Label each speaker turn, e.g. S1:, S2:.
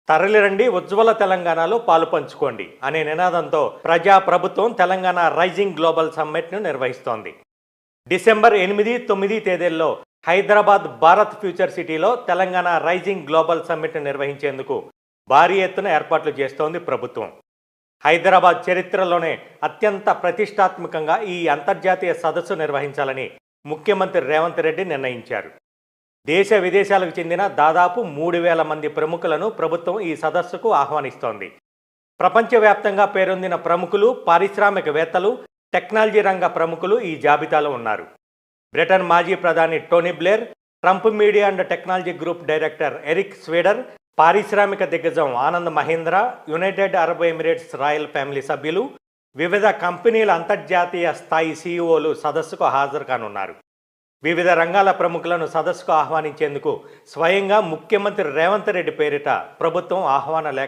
S1: తరలిరండి ఉజ్వల తెలంగాణలో పాలు పంచుకోండి అనే నినాదంతో ప్రజా ప్రభుత్వం తెలంగాణ రైజింగ్ గ్లోబల్ సమ్మిట్ను నిర్వహిస్తోంది. డిసెంబర్ 8, 9 తేదీల్లో హైదరాబాద్ భారత్ ఫ్యూచర్ సిటీలో తెలంగాణ రైజింగ్ గ్లోబల్ సమ్మిట్ను నిర్వహించేందుకు భారీ ఎత్తున ఏర్పాట్లు చేస్తోంది ప్రభుత్వం. హైదరాబాద్ చరిత్రలోనే అత్యంత ప్రతిష్టాత్మకంగా ఈ అంతర్జాతీయ సదస్సు నిర్వహించాలని ముఖ్యమంత్రి రేవంత్ రెడ్డి నిర్ణయించారు. దేశ విదేశాలకు చెందిన దాదాపు 3,000 మంది ప్రముఖులను ప్రభుత్వం ఈ సదస్సుకు ఆహ్వానిస్తోంది. ప్రపంచవ్యాప్తంగా పేరొందిన ప్రముఖులు, పారిశ్రామికవేత్తలు, టెక్నాలజీ రంగ ప్రముఖులు ఈ జాబితాలో ఉన్నారు. బ్రిటన్ మాజీ ప్రధాని Tony Blair, Trump media and technology group director Eric Swider, పారిశ్రామిక దిగ్గజం Anand Mahindra, United Arab Emirates royal family సభ్యులు, వివిధ కంపెనీల అంతర్జాతీయ స్థాయి సీఈఓలు సదస్సుకు హాజరు కానున్నారు. వివిధ రంగాల ప్రముఖులను సదస్సుకు ఆహ్వానించేందుకు స్వయంగా ముఖ్యమంత్రి రేవంత్ రెడ్డి పేరిట ప్రభుత్వం ఆహ్వాన లేఖ